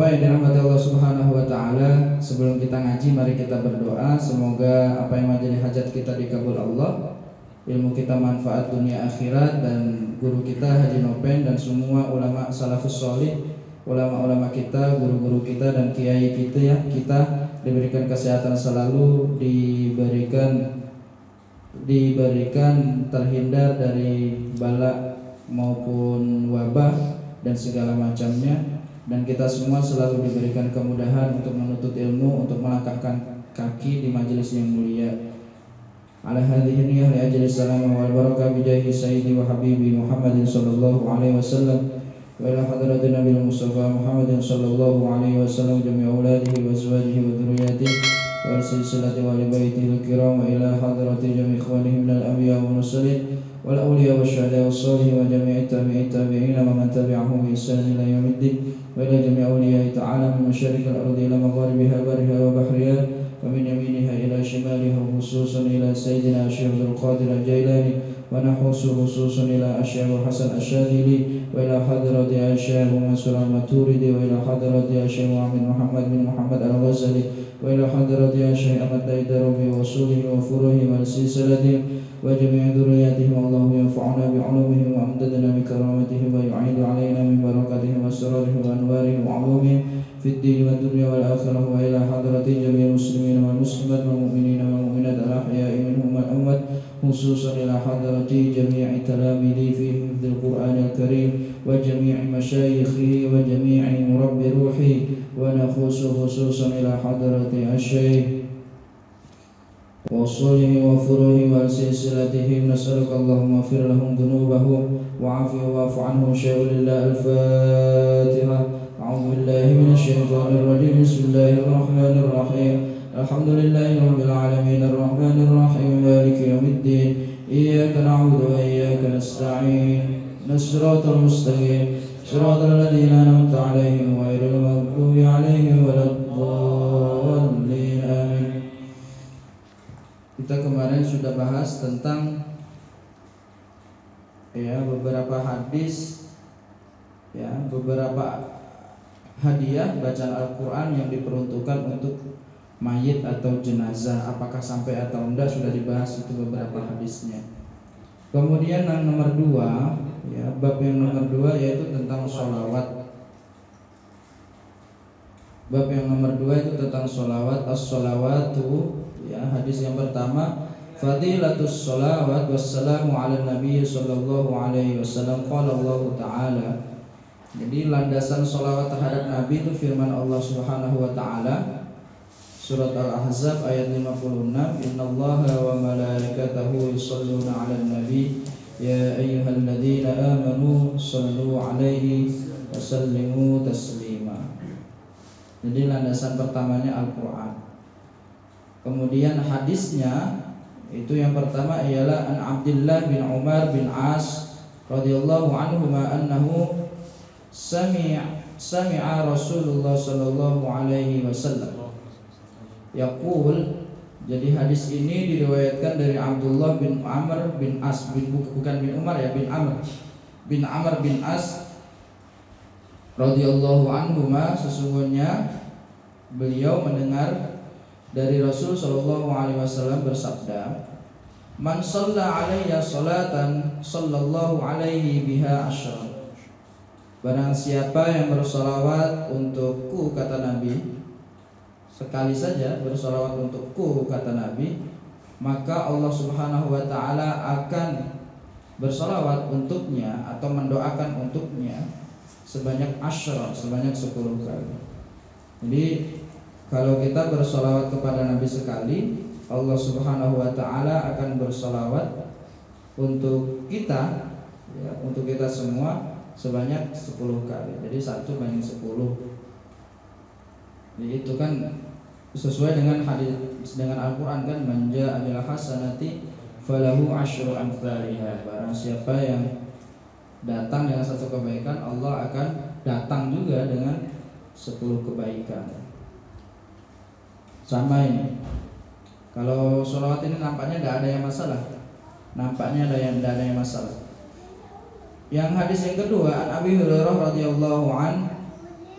Jamaah yang dirahmati Allah Subhanahu wa taala, sebelum kita ngaji mari kita berdoa semoga apa yang menjadi hajat kita dikabul Allah, ilmu kita manfaat dunia akhirat, dan guru kita Haji Nopen dan semua ulama salafus sholih, ulama-ulama kita, guru-guru kita dan kiai kita ya, kita diberikan kesehatan selalu, diberikan terhindar dari bala maupun wabah dan segala macamnya. Dan kita semua selalu diberikan kemudahan untuk menuntut ilmu, untuk melangkahkan kaki di majelis yang mulia. Ala hadhihi niyyah li ajli salam wal barakah bi jahi sayyidi wa habibi Muhammadin sallallahu alaihi wasallam wa ila hadratin Nabil Mustafa Muhammadin sallallahu alaihi wasallam jami' auladihi wa azwajihi wa dhurriyyatihi wa silsilati wa li baitihi al-kiram wa ila hadrati jami' ikhwanihi min al-anbiya wa mursalin wal awliya wa syuhada wa shalihin wa jami' tabi'in wa man tabi'ahum bi ihsan ila yaumiddin wa ila jami' awliya ta'ala min masyariqil ardi ila magharibiha bariha wa bahriha wa min yaminiha ila shimaliha khususan ila sayyidina Syekh Abdul Qadir Al-Jailani wa nahusu khususan ila Syekh Hasan Asy-Syadili wa ila hadrati Syekh Mansur Al-Maturidi wa ila hadrati Syekh Muhammad bin Muhammad Al-Ghazali wa ila hadrati Syekh Ahmad Daidarobi wa usulihi wa furuhi wa silsilatihim wa jami' dhurriyyatihim. Allahu yanfa'una bi 'ulumihim wa amdadna bi karamatihim wa yu'idu 'alaina min barakatihim wa asrarihim wa anwarihim wa 'ulumihim fid din wa dunya wal akhirah wa ila hadrati jami'il muslimin wal muslimat wal mu'minina wal mu'minat al ahya'i minhum wal amwat khususan ila hadrati jami'i talamidi fi hifdzil Qur'anil Karim wa jami'i masyayikhihi wa jami'i murabbi ruhi wa nakhusu khususan ila hadrati asy-syekh وصوله وفروه وسلسلتهم نسألك اللهم اغفر لهم ذنوبهم وعافهم واعف عنهم شيء لله. الفاتحة. أعوذ بالله من الشيطان الرجيم. بسم الله الرحمن الرحيم. الحمد لله رب العالمين الرحمن الرحيم مالك يوم الدين إياك نعبد وإياك نستعين الصراط المستقيم صراط الذين أنعمت عليهم غير المغضوب عليهم ولا الضالين آمين. Kita kemarin sudah bahas tentang beberapa hadis, beberapa hadiah bacaan Al-Quran yang diperuntukkan untuk mayit atau jenazah, apakah sampai atau enggak, sudah dibahas itu beberapa hadisnya. Kemudian yang nomor 2, bab yang nomor 2 yaitu tentang sholawat. Bab yang nomor 2 itu tentang sholawat. As-sholawatu, hadis yang pertama, fadilatus sholawat wassalamu ala nabi sallallahu alaihi wasallam. Qala Allah Ta'ala. Jadi landasan sholawat terhadap Nabi itu firman Allah Subhanahu wa Ta'ala, surat Al-Ahzab ayat 56, innallaha wa malaikatahu yusholluna 'alan nabi ya ayyuhalladzina amanu shallu 'alaihi wa sallimu taslima. Jadi landasan pertamanya Al-Qur'an. Kemudian hadisnya itu yang pertama ialah an Abdullah bin Umar bin As radhiyallahu anhu annahu sami'a Rasulullah sallallahu alaihi wasallam yaqul. Jadi hadis ini diriwayatkan dari Abdullah bin Amr bin As, bukan bin Umar ya, bin Amr bin As radhiyallahu anhu, sesungguhnya beliau mendengar dari Rasul sallallahu alaihi wasallam bersabda, man shalla alayya salatan sallallahu alaihi biha asyra. Barang siapa yang bersolawat untukku, kata Nabi, sekali saja bersolawat untukku, kata Nabi, maka Allah Subhanahu wa Ta'ala akan bersolawat untuknya atau mendoakan untuknya sebanyak asyra, sebanyak 10 kali. Jadi kalau kita bersolawat kepada Nabi sekali, Allah Subhanahu wa Ta'ala akan bersolawat untuk kita, untuk kita semua sebanyak 10 kali. Jadi 1 banding 10. Jadi itu kan sesuai dengan hadis, dengan Al-Quran kan, man jaa'a bil hasanati falahu asyru amsalihha. Barang siapa yang datang dengan 1 kebaikan, Allah akan datang juga dengan 10 kebaikan. Sama ini. Kalau sholawat ini nampaknya tidak ada yang masalah. Nampaknya tidak ada yang masalah. Yang hadis yang kedua, an Abi Hurairah radhiyallahu an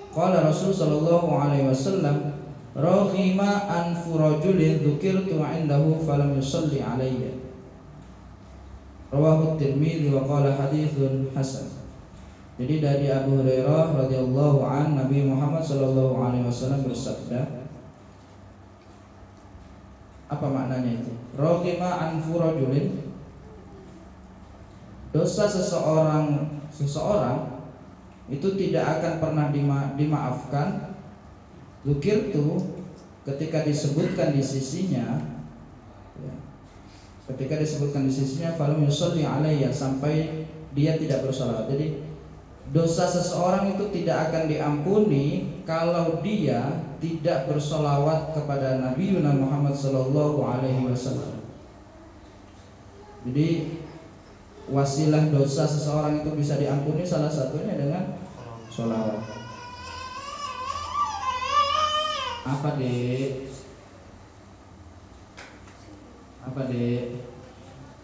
Qala Rasul sallallahu alaihi wasallam, raghima anfu rajulin dzukirtu 'indahu falam yusalli alayya. Rawahu Tirmidzi wa qala haditsun hasan. Jadi dari Abu Hurairah radhiyallahu an, Nabi Muhammad sallallahu alaihi wasallam bersabda, apa maknanya itu? Raghima anfu rajulin, dosa seseorang itu tidak akan pernah dimaafkan. Dzukirtu, ketika disebutkan di sisinya, ya, ketika disebutkan di sisinya, falam yusalli alayya, sampai dia tidak bersalat. Jadi dosa seseorang itu tidak akan diampuni kalau dia tidak bersolawat kepada Nabi Muhammad sallallahu alaihi wasallam. Jadi wasilah dosa seseorang itu bisa diampuni salah satunya dengan sholawat. Apa dek?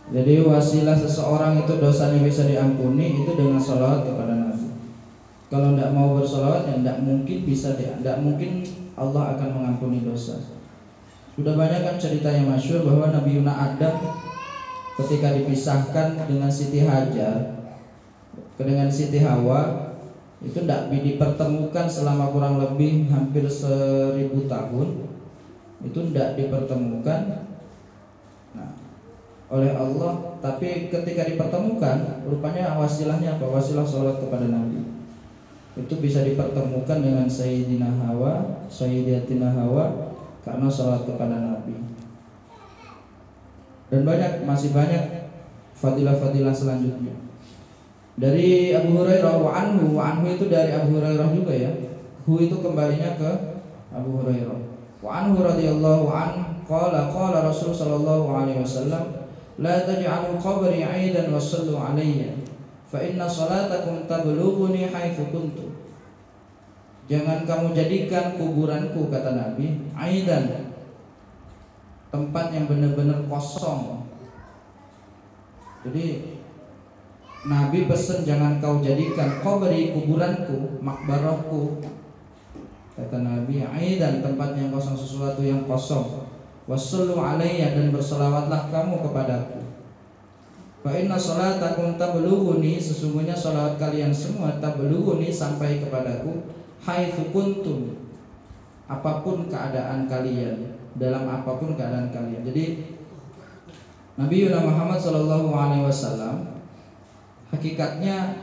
Jadi wasilah seseorang itu dosanya bisa diampuni itu dengan sholawat kepada Nabi. Kalau tidak mau bersolawat, ya tidak mungkin Allah akan mengampuni dosa. Sudah banyak kan cerita yang masyhur bahwa Nabi Yuna Adam ketika dipisahkan dengan Siti Hajar, dengan Siti Hawa, itu tidak dipertemukan selama kurang lebih hampir 1000 tahun. Itu tidak dipertemukan oleh Allah, tapi ketika dipertemukan, rupanya wasilahnya apa? Wasilah sholawat kepada Nabi. Itu bisa dipertemukan dengan Sayyidatina Hawa karena sholawat kepada Nabi. Dan masih banyak fadilah-fadilah selanjutnya. Dari Abu Hurairah wa anhu itu dari Abu Hurairah juga ya. Hu itu kembalinya ke Abu Hurairah. Wa anhu radhiyallahu an qala Rasul sallallahu alaihi wasallam, la taj'alu qabri 'aidan wa sallu 'alayya fa inna salatakum tablughuni haitsu kuntum. Jangan kamu jadikan kuburanku, kata Nabi, 'aidan, tempat yang benar-benar kosong. Jadi Nabi pesan jangan kau jadikan qabri, kuburanku, makbarahku, kata Nabi, 'aidan, tempat yang kosong, sesuatu yang kosong. Wassallu alayya, dan berselawatlah kamu kepadaku. Fa inna salatakum tablughuni, sesungguhnya salawat kalian semua tablughuni, sampai kepadaku, haitsu kuntum, apapun keadaan kalian, dalam apapun keadaan kalian. Jadi Nabi Muhammad sallallahu alaihi wasallam hakikatnya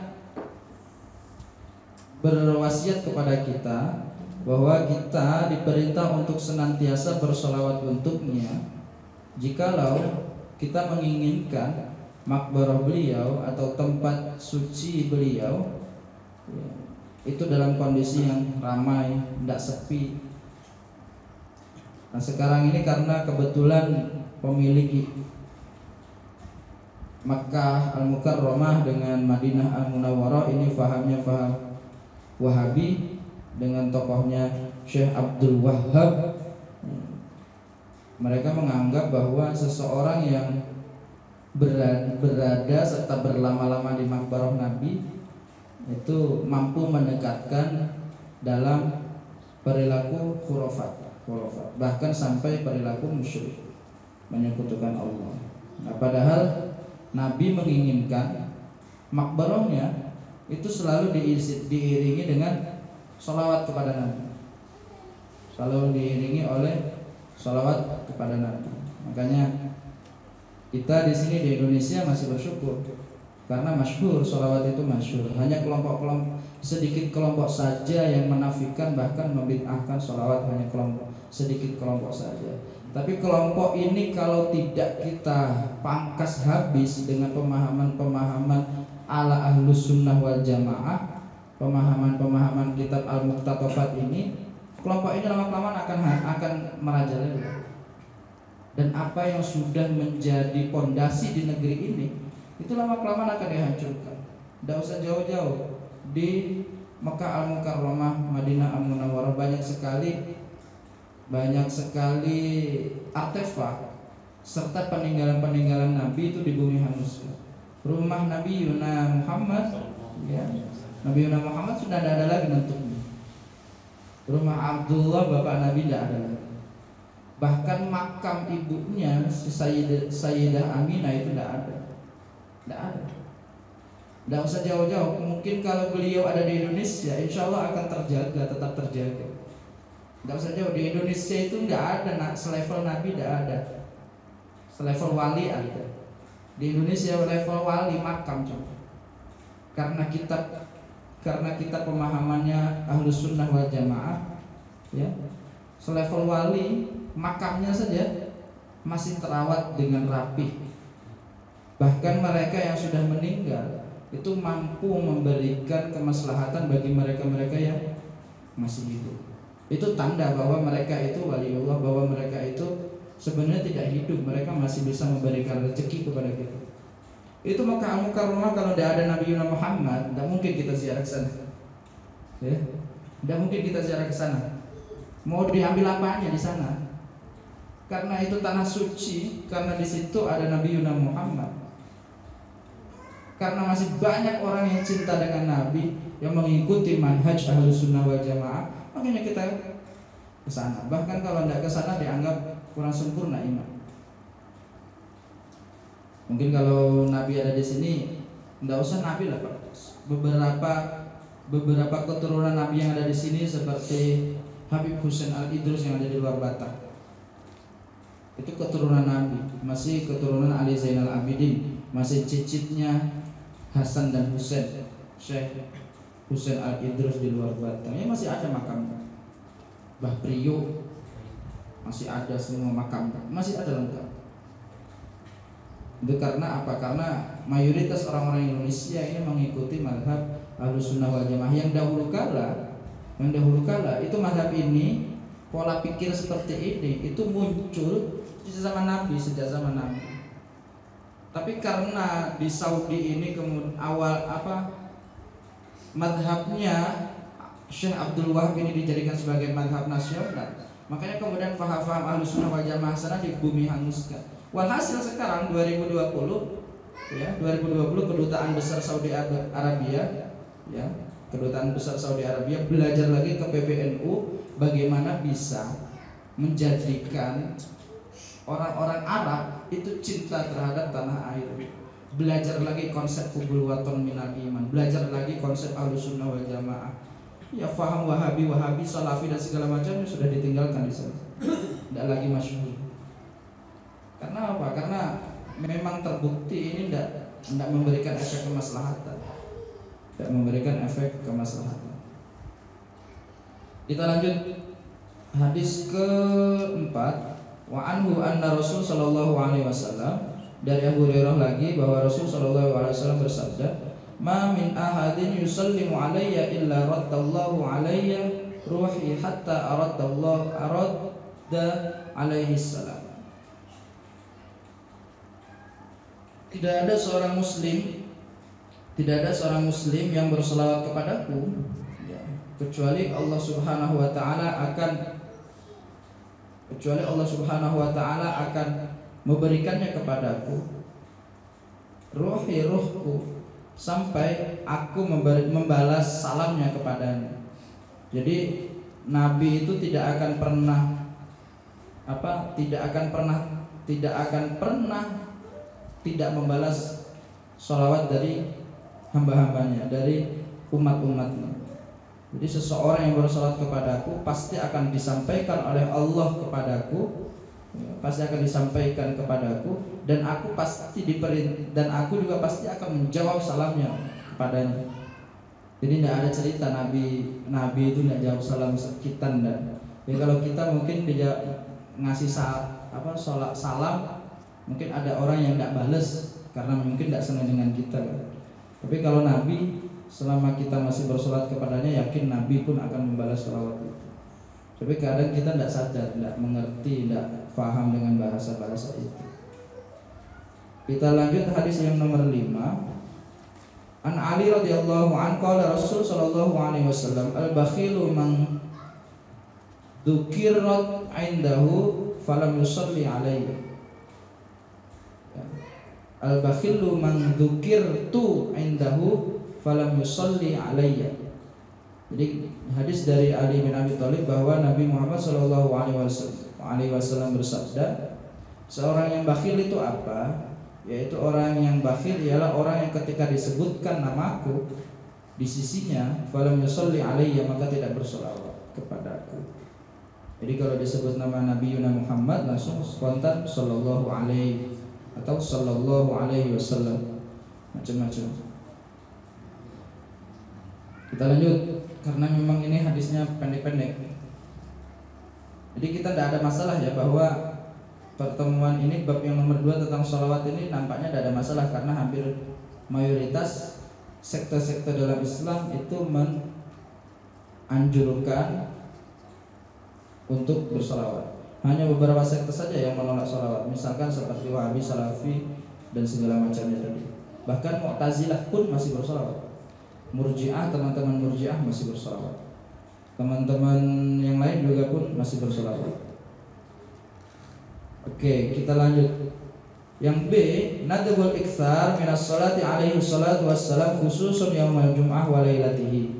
berwasiat kepada kita bahwa kita diperintah untuk senantiasa bersolawat untuknya jikalau kita menginginkan makbarah beliau atau tempat suci beliau itu dalam kondisi yang ramai, tidak sepi. Nah sekarang ini karena kebetulan pemilik Makkah Al-Mukarramah dengan Madinah Al-Munawwarah ini fahamnya faham Wahabi dengan tokohnya Syekh Abdul Wahhab. Mereka menganggap bahwa seseorang yang berada serta berlama-lama di makbarah Nabi itu mampu mendekatkan dalam perilaku khurafat, bahkan sampai perilaku musyrik, menyekutukan Allah. Nah, padahal Nabi menginginkan makbarahnya itu selalu diiringi dengan sholawat kepada Nabi, selalu diiringi oleh sholawat kepada Nabi. Makanya kita di sini di Indonesia masih bersyukur karena masyhur, sholawat itu masyhur. Hanya sedikit kelompok saja yang menafikan bahkan membid'ahkan sholawat, hanya sedikit kelompok saja. Tapi kelompok ini kalau tidak kita pangkas habis dengan pemahaman-pemahaman ala ahlus sunnah wal jamaah, pemahaman-pemahaman kitab al-muqtatafat ini, kelompok ini lama-kelamaan akan merajalela. Dan apa yang sudah menjadi pondasi di negeri ini itu lama-kelamaan akan dihancurkan. Tidak usah jauh-jauh, di Makkah Al-Mukarramah, Madinah Al-Munawwarah banyak sekali artefak serta peninggalan-peninggalan Nabi itu di bumi hangus. Rumah Nabi Muhammad, ya, Nabi Muhammad sudah tidak ada lagi bentuknya. Rumah Abdullah bapak Nabi tidak ada lagi. Bahkan makam ibunya si Sayyidah Aminah itu tidak ada. Tidak ada. Tidak usah jauh-jauh. Mungkin kalau beliau ada di Indonesia, insya Allah akan terjaga, tetap terjaga. Tidak usah jauh. Di Indonesia itu tidak ada selevel Nabi, tidak ada. Selevel wali ada. Di Indonesia level wali makam coba. Karena kita pemahamannya Ahlus Sunnah wal Jamaah, ya, selevel wali makamnya saja masih terawat dengan rapi. Bahkan mereka yang sudah meninggal itu mampu memberikan kemaslahatan bagi mereka-mereka yang masih hidup. Itu tanda bahwa mereka itu waliullah, bahwa mereka itu sebenarnya tidak hidup, mereka masih bisa memberikan rezeki kepada kita. Itu Makkah Al-Mukarramah kalau tidak ada Nabi Muhammad, tidak mungkin kita ziarah ke sana. Ya, tidak mungkin kita ziarah ke sana. Mau diambil apanya di sana? Karena itu tanah suci, karena di situ ada Nabi Muhammad. Karena masih banyak orang yang cinta dengan Nabi, yang mengikuti manhaj Ahlus Sunnah wal Jamaah, makanya kita ke sana. Bahkan kalau tidak ke sana dianggap kurang sempurna iman. Mungkin kalau Nabi ada di sini, tidak usah Nabi lah Pak. Beberapa keturunan Nabi yang ada di sini seperti Habib Husain Al-Idrus yang ada di luar Batak. Itu keturunan Nabi, masih keturunan Ali Zainal Abidin, masih cicitnya Hasan dan Husain, Syekh Husain Al-Idrus di luar Batak. Ya masih ada makamnya. Bah Priok masih ada, semua makam masih ada lengkap. Itu karena apa? Karena mayoritas orang-orang Indonesia ini mengikuti mazhab Ahlus Sunnah wal Jamaah yang dahulu kala itu mazhab ini, pola pikir seperti ini itu muncul sejak zaman Nabi. Tapi karena di Saudi ini kemudian mazhabnya Syekh Abdul Wahab ini dijadikan sebagai mazhab nasional, makanya kemudian faham-faham Ahlus Sunnah wal Jamaah sana dibumi hanguskan. Walhasil sekarang 2020 kedutaan besar Saudi Arabia, ya, kedutaan besar Saudi Arabia belajar lagi ke PBNU bagaimana bisa menjadikan orang-orang Arab itu cinta terhadap tanah air. Belajar lagi konsep hubul waton minal iman, belajar lagi konsep Ahlus Sunnah wal Jamaah. Ya faham Wahabi, Salafi dan segala macamnya sudah ditinggalkan di sana. Tidak lagi masyhur. Karena apa? Karena memang terbukti ini tidak memberikan efek kemaslahatan. Tidak memberikan efek kemaslahatan. Kita lanjut hadis keempat. Wa anhu anna Rasul sallallahu alaihi wasallam, dari Abu Hurairah lagi bahwa Rasul sallallahu alaihi wasallam bersabda, "Ma min ahadin yusallimu alayya illa raddallahu alayya ruhi hatta aradda alaihi salam." Tidak ada seorang muslim yang berselawat kepadaku, ya, kecuali Allah Subhanahu wa taala akan memberikannya kepadaku ruhku sampai aku membalas salamnya kepadanya. Jadi Nabi itu tidak akan pernah tidak membalas sholawat dari hamba-hambanya, dari umat-umatnya. Jadi seseorang yang bersolat kepadaku pasti akan disampaikan oleh Allah kepadaku, pasti akan disampaikan kepadaku, dan aku juga pasti akan menjawab salamnya kepadanya. Jadi tidak ada cerita Nabi itu tidak jawab salam sekitan. Dan ya kalau kita mungkin dia ngasih salam, mungkin ada orang yang tidak balas karena mungkin tidak senang dengan kita, kan? Tapi kalau Nabi, selama kita masih bersolat kepadanya, yakin Nabi pun akan membalas sholawat itu. Tapi kadang kita tidak sadar, tidak mengerti, tidak paham dengan bahasa-bahasa itu. Kita lanjut hadis yang nomor 5. An Ali radhiyallahu anhu qala Rasul sallallahu alaihi wasallam, al-bakhilu man dzukirat indahu falam yusalli alaihi. Al-bakhilu man dzukirtu indahu falam yusalli alayya. Jadi hadis dari Ali bin Abi Thalib bahwa Nabi Muhammad Shallallahu Alaihi Wasallam bersabda, seorang yang bakhil itu apa? Yaitu orang yang bakhil ialah orang yang ketika disebutkan namaku di sisinya, falam yusalli alayya, maka tidak bersolawat kepadaku. Jadi kalau disebut nama Nabi Muhammad langsung spontan Sallallahu Alaihi atau Sallallahu Alaihi Wasallam, macam-macam. Kita lanjut karena memang ini hadisnya pendek-pendek. Jadi kita tidak ada masalah ya bahwa pertemuan ini bab yang nomor 2 tentang sholawat ini nampaknya tidak ada masalah karena hampir mayoritas sekte-sekte dalam Islam itu menganjurkan untuk bersolawat. Hanya beberapa sekte saja yang menolak sholawat, misalkan seperti Wahabi, Salafi dan segala macamnya tadi. Bahkan Mu'tazilah pun masih bersolawat. Murji'ah, teman-teman Murji'ah masih bersolawat. Teman-teman yang lain juga pun masih bersolawat. Oke, kita lanjut. Yang B, nadbul iktsar minas sholati alaihi salatu wassalam khususun yaumul jum'ah wa lailatihi.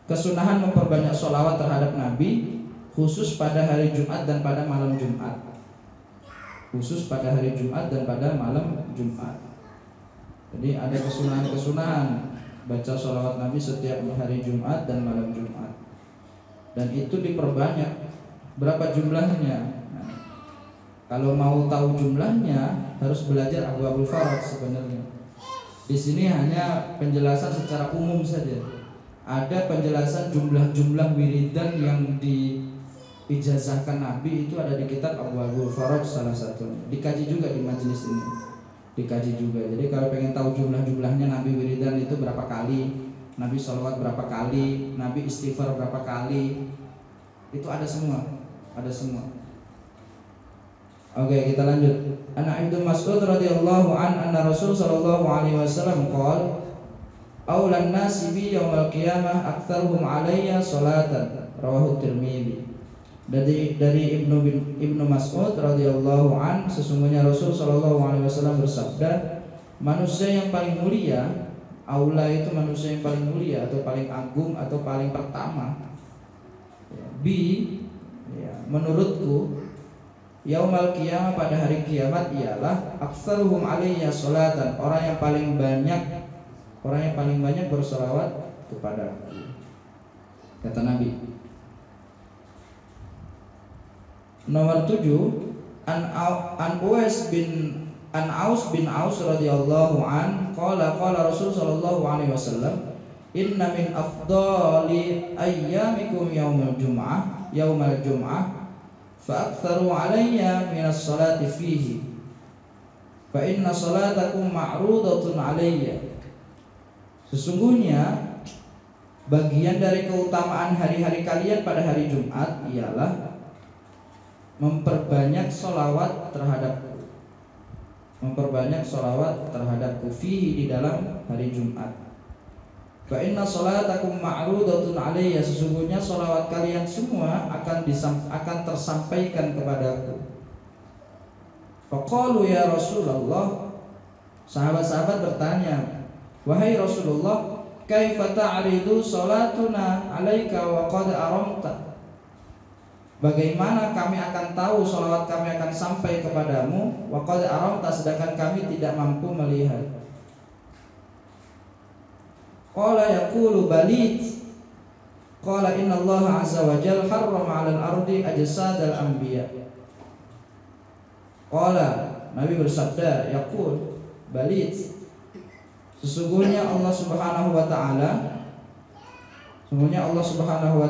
Kesunahan memperbanyak sholawat terhadap Nabi khusus pada hari Jumat dan pada malam Jumat. Khusus pada hari Jumat dan pada malam Jumat. Jadi ada kesunahan-kesunahan baca sholawat Nabi setiap hari Jumat dan malam Jumat. Dan itu diperbanyak. Berapa jumlahnya? Nah, kalau mau tahu jumlahnya harus belajar Abwaabul Farad sebenarnya. Di sini hanya penjelasan secara umum saja. Ada penjelasan jumlah-jumlah wiridan yang diijazahkan Nabi itu ada di kitab Abwaabul Farad salah satunya. Dikaji juga di majelis ini. Dikaji juga. Jadi kalau pengen tahu jumlah-jumlahnya Nabi wiridan itu berapa kali, Nabi sholawat berapa kali, Nabi istighfar berapa kali, itu ada semua, ada semua. Oke, kita lanjut. An Ibnu Mas'ud radhiyallahu anna Rasul sallallahu alaihi wasallam qala aulan nasi bi yaumil qiyamah aktsaruhum alayya salatan, rawahu Tirmidzi. Dari Ibnu Mas'ud radhiyallahu an, sesungguhnya Rasul sallallahu alaihi wasallam bersabda, manusia yang paling mulia, aula itu manusia yang paling mulia atau paling agung atau paling pertama, menurutku yaumal qiyamah pada hari kiamat ialah aktsaruhum alayya sholatan, orang yang paling banyak bersolawat kepadaku, kata Nabi. Nomor 7, An Aus bin Aus radhiyallahu an qala Rasul sallallahu alaihi wasallam, inna min afdali ayyamikum yaumul jum'ah fa aktsaru alayya minas salati fihi fa inna salatakum ma'rudatun alayya. Sesungguhnya bagian dari keutamaan hari-hari kalian pada hari Jumat ialah memperbanyak sholawat terhadapku fihi, di dalam hari Jumat. Fa inna sholatakum ma'rudatun alayya, sesungguhnya sholawat kalian semua akan tersampaikan kepadaku. Faqalu ya Rasulullah, sahabat-sahabat bertanya, wahai Rasulullah, kaifa ta'ridu sholatuna alaika wa qad aramta, bagaimana kami akan tahu sholawat kami akan sampai kepadamu, wa qad aramta, sedangkan kami tidak mampu melihat. Qala yaqulu balid, qala inna Allah azza wa jalla harrama 'alal ardi ajsadal anbiya. Qala, Nabi bersabda, yaqul balid, sesungguhnya Allah Subhanahu wa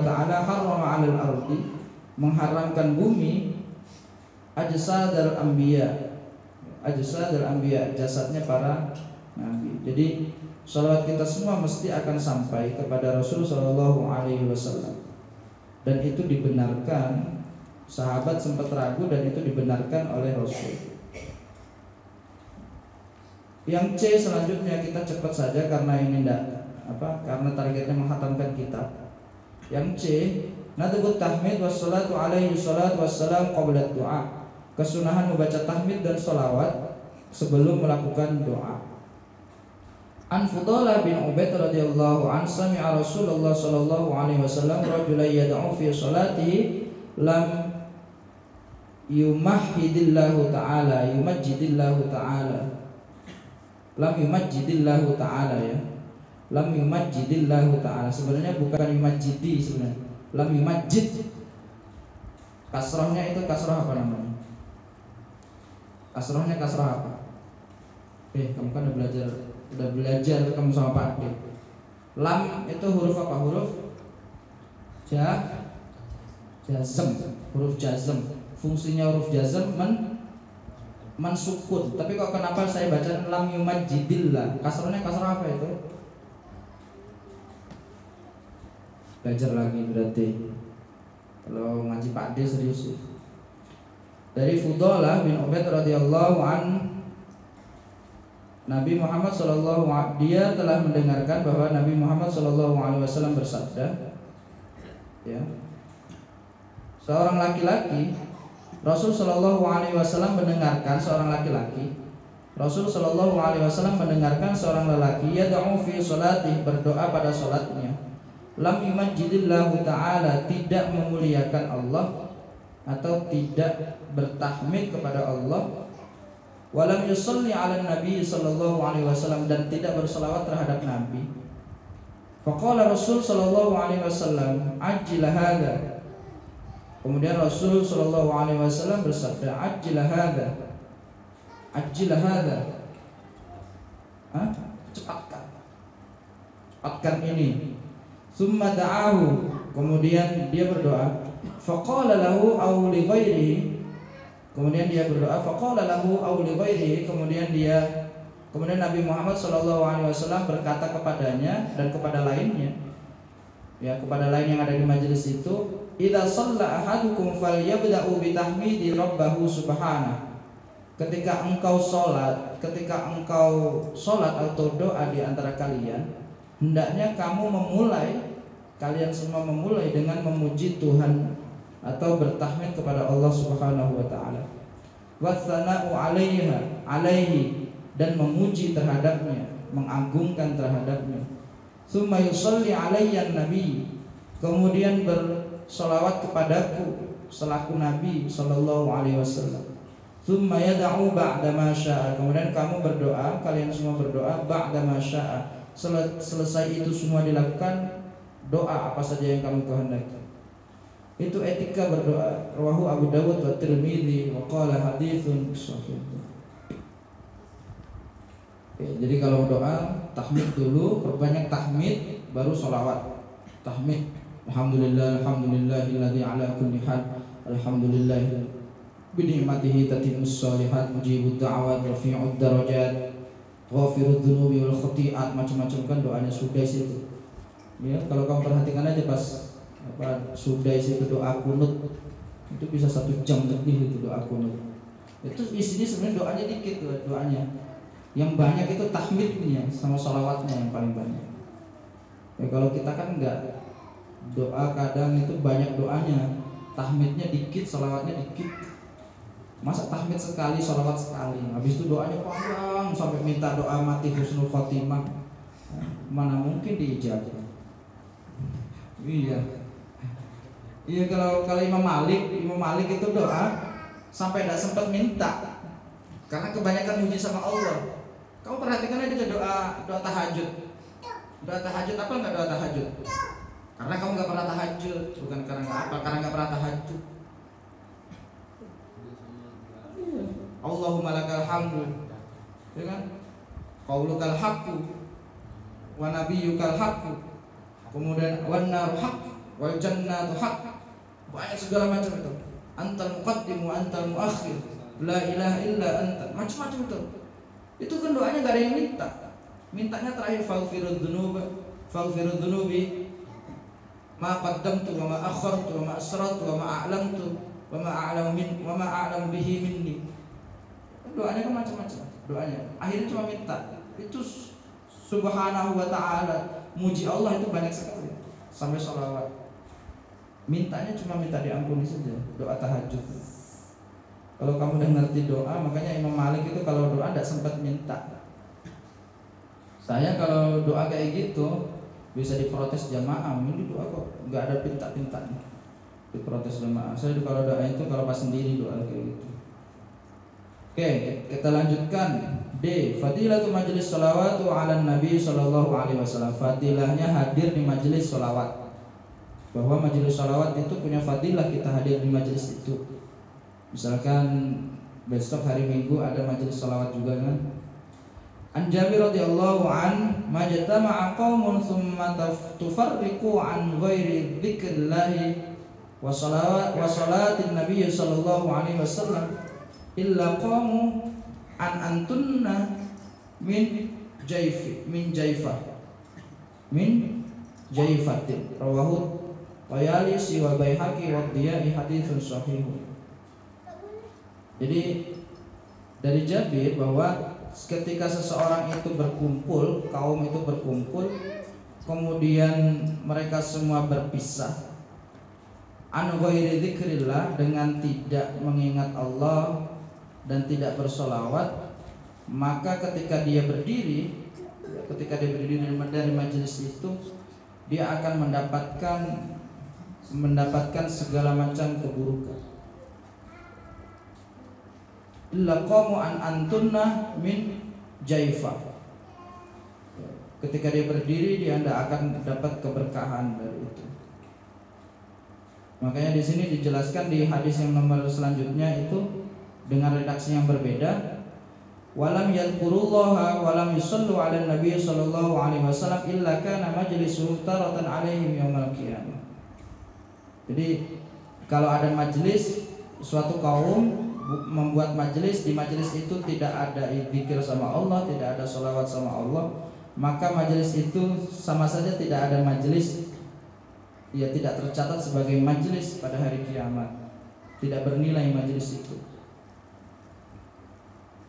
taala harrama 'alal ardi, mengharamkan bumi, ajsadal anbiya, jasadnya para nabi. Jadi salawat kita semua mesti akan sampai kepada Rasul sallallahu alaihi wasallam, dan itu dibenarkan. Sahabat sempat ragu dan itu dibenarkan oleh Rasul. Yang C selanjutnya kita cepat saja karena ini karena targetnya menghatamkan kitab. Yang C, nadbut tahmid wassalatu alaihi salatu wassalam qabla doa, kesunahan membaca tahmid dan sholawat sebelum melakukan doa. An Fudalah bin Ubaid radhiyallahu an sami'a Rasulullah sallallahu alaihi wasallam rajulan yad'u fi salatihi lam yumajjidillahu ta'ala yumajjidillahu ta'ala lam yumajjidillahu ta'ala ya. Lam yumajjidillahu ta'ala sebenarnya bukan yumajjidi sebenarnya. Lam yumajjid. Kasrohnya itu kasroh apa namanya? Kasrohnya kasroh apa? Kamu kan udah belajar kamu sama Pak Ade. Lam itu huruf apa? Huruf jazm. Huruf jazm. Fungsinya huruf jazm mensukun. Tapi kok kenapa saya baca lam yumajjidillah? Kasrohnya kasroh apa itu? Belajar lagi berarti. Kalau ngaji Pak D serius. Dari Fudalah bin Ubaid radhiyallahu an, Nabi Muhammad sallallahu dia telah mendengarkan bahwa Nabi Muhammad sallallahu alaihi wasallam bersabda, ya. Seorang laki-laki, Rasul sallallahu alaihi wasallam mendengarkan seorang laki-laki. Rasul sallallahu alaihi wasallam mendengarkan seorang lelaki yad'u fi sholati, berdoa pada salatnya. Lam yumajjidillahu ta'ala, tidak memuliakan Allah atau tidak bertahmid kepada Allah. Walam yusalli ala nabi sallallahu alaihi wasallam, dan tidak berselawat terhadap Nabi. Faqala Rasul sallallahu alaihi wasallam ajjil hadza. Kemudian Rasul sallallahu alaihi wasallam bersabda ajjil hadza. Ajjil hadza. Cepatkan ini. Summa da'ahu, kemudian dia berdoa. Faqala lahu aw li ghairihi, kemudian dia berdoa. Faqala lahu aw li ghairihi, kemudian Nabi Muhammad sallallahu alaihi wasallam berkata kepadanya dan kepada lainnya, ya, kepada lain yang ada di majelis itu, idza shalla ahadukum falyabda'u bi tahmidi rabbahu subhanahu. Ketika engkau sholat atau doa di antara kalian, hendaknya kalian semua memulai dengan memuji Tuhan atau bertahmid kepada Allah Subhanahu wa taala. Watsana'u 'alaihi, dan memuji terhadapnya, mengagungkan terhadapnya. Tsumma yusalli 'alayya nabi, kemudian bersolawat kepadaku selaku Nabi sallallahu alaihi wasallam. Tsumma yad'u ba'da ma syaa, kemudian kalian semua berdoa ba'da ma syaa, selesai itu semua dilakukan doa apa saja yang kamu kehendaki. Itu etika berdoa. Rawahu Abu Dawud wa Tirmidzi wa qala haditsun shahih. Jadi kalau doa tahmid dulu, perbanyak tahmid, baru sholawat. Tahmid, alhamdulillahilladzi ala kulli hal, alhamdulillah bi ni'matihi tatimmus shalihat, mujibud da'awat, rafi'ud darajat, ghafirudz dzunubi wal khati'at, macam-macam kan doanya Sudais itu. Ya, kalau kamu perhatikan aja pas Sudais itu doa kunut, itu bisa 1 jam lebih itu doa kunut. Itu isinya sebenarnya doanya dikit tuh doanya. Yang banyak itu tahmidnya sama sholawatnya yang paling banyak. Ya, kalau kita kan enggak, doa kadang itu banyak doanya, tahmidnya dikit, sholawatnya dikit. Masa tahmid sekali, sholawat sekali, habis itu doanya panjang sampai minta doa mati husnul khotimah, mana mungkin diijabah. Iya, kalau Imam Malik itu doa sampai tidak sempat minta karena kebanyakan muji sama Allah. Kamu perhatikan aja doa tahajud. Doa tahajud apa enggak doa tahajud? Karena kamu nggak pernah tahajud, bukan karena nggak pernah tahajud. Allahumma lakal hamdu, ya kan? Qaulukal haqqu wa nabiyyukal haqqu, kemudian wan naru haqq wal jannatu haqq, banyak segala macam itu. Antal muqaddim wa antal muakhir, la ilaha illa anta, macam-macam itu. Itu kan doanya gak ada yang minta. Mintanya terakhir faghfirudz dzunubi ma qaddamtu wa ma akhartu wa ma asrartu wa ma a'lamtu wa ma a'lamu bihi minni. Doanya kan macam-macam doanya. Akhirnya cuma minta. Itu subhanahu wa ta'ala, muji Allah itu banyak sekali sampai sholawat. Mintanya cuma minta diampuni saja, doa tahajud. Kalau kamu udah ngerti doa, makanya Imam Malik itu kalau doa tidak sempat minta. Saya kalau doa kayak gitu bisa diprotes jamaah. Ini doa kok nggak ada pinta-pintanya, diprotes jamaah. Saya kalau doa itu kalau pas sendiri doa kayak gitu. Oke, kita lanjutkan. D. Fadilatu majlis sholawatu ala Nabi sallallahu alaihi wasallam. Fadilahnya hadir di majlis sholawat. Bahwa majlis sholawat itu punya fadilah, kita hadir di majlis itu. Misalkan besok hari Minggu ada majlis sholawat juga kan. An Jabir radhiyallahu an majtama'a qaumun thumma tufarriqu an ghairi dzikrillahi wa salatin nabiy sallallahu alaihi wasallam illa qamu an antunna min jaifatin rawahu Tayalisi wa Baihaqi wa Diya'i haditsun sahih. Jadi dari Jabir bahwa ketika seseorang itu berkumpul, kaum itu berkumpul, kemudian mereka semua berpisah an ghairi dzikrillah, dengan tidak mengingat Allah dan tidak bersolawat, maka ketika dia berdiri dari majelis itu, dia akan mendapatkan segala macam keburukan. Illa qamu an antunna min jaifah. Ketika dia berdiri, dia tidak akan dapat keberkahan dari itu. Makanya di sini dijelaskan di hadis yang nomor selanjutnya itu dengan redaksi yang berbeda. Walam yadhkurullaha walam yusallu ala nabi sallallahu alaihi wasallam illa kana majlisuhum taratan alaihim yaumil qiyamah. Jadi kalau ada majelis, suatu kaum membuat majelis, di majelis itu tidak ada zikir sama Allah, tidak ada sholawat sama Allah, maka majelis itu sama saja tidak ada majelis, ya tidak tercatat sebagai majelis pada hari kiamat, tidak bernilai majelis itu.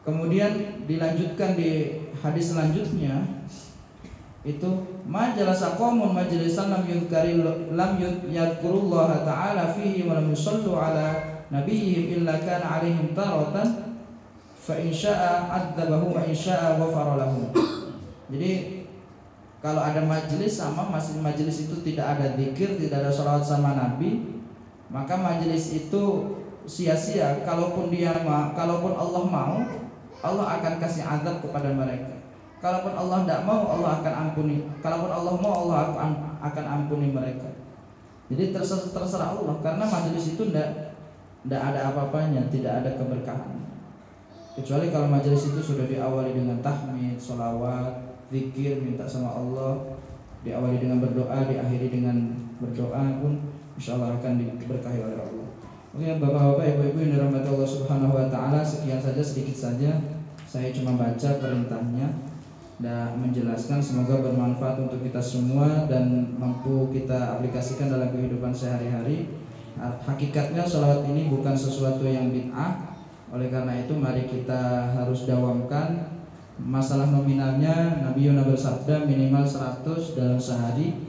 Kemudian dilanjutkan di hadis selanjutnya itu majalasa qaumun majlisan lam yadhkurullaha ta'ala fihi wa lam yusallu ala nabiyihim illa kana alaihim taratan fa in syaa'a 'adzabahu wa in syaa'a ghafara lahum. Jadi kalau ada majelis sama majelis itu tidak ada zikir, tidak ada sholawat sama Nabi, maka majelis itu sia-sia. Kalaupun Allah mau, Allah akan kasih azab kepada mereka. Kalaupun Allah tidak mau, Allah akan ampuni. Kalaupun Allah mau, Allah akan ampuni mereka. Jadi terserah Allah, karena majelis itu tidak ada apa-apanya, tidak ada keberkahan. Kecuali kalau majelis itu sudah diawali dengan tahmid, sholawat, zikir, minta sama Allah, diawali dengan berdoa, diakhiri dengan berdoa pun insyaallah akan diberkahi oleh Allah. Oke, Bapak-bapak, Ibu-ibu yang dirahmati Allah Subhanahu wa taala, sekian saja, sedikit saja saya cuma baca perintahnya dan menjelaskan, semoga bermanfaat untuk kita semua dan mampu kita aplikasikan dalam kehidupan sehari-hari. Hakikatnya sholawat ini bukan sesuatu yang bid'ah, oleh karena itu mari kita harus dawamkan. Masalah nominalnya, Nabi Yuna bersabda minimal 100 dalam sehari,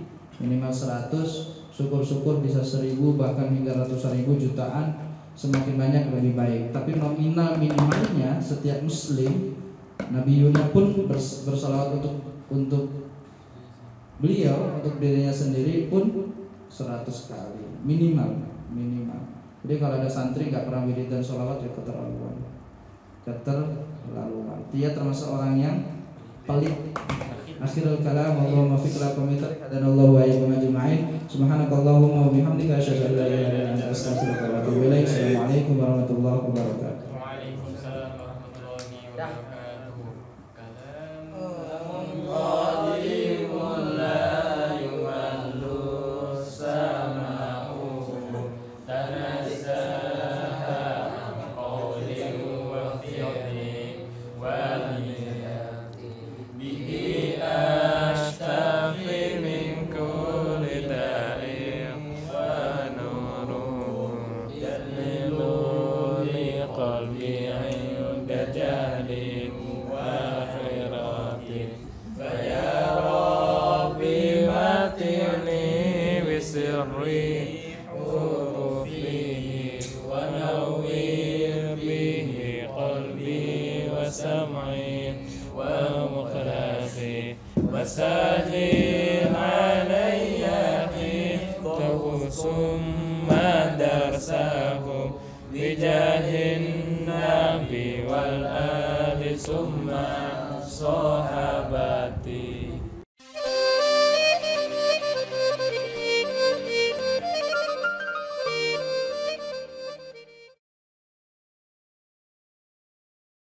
minimal 100, syukur-syukur bisa 1000 bahkan hingga ratus ribu, jutaan, semakin banyak lebih baik. Tapi nominal minimalnya setiap muslim, Nabi Yuna pun bersalawat untuk beliau, untuk dirinya sendiri pun 100 kali minimal. Jadi kalau ada santri gak pernah wirid dan sholawat, ya keterlaluan. Dia termasuk orang yang pelit. Akhirul kalam, Allahumma fiqh la komitar hadanallahu wa iyyakum ajma'in. Subhanakallahumma wa bihamdika asyhadu an la ilaha illa anta astaghfiruka wa atubu ilaik. Assalamualaikum warahmatullahi wabarakatuh. Waalaikumsalam warahmatullahi wabarakatuh. Wa وسهل علي حفظه ثم درسه بجاه النبي والآل ثم صحابتي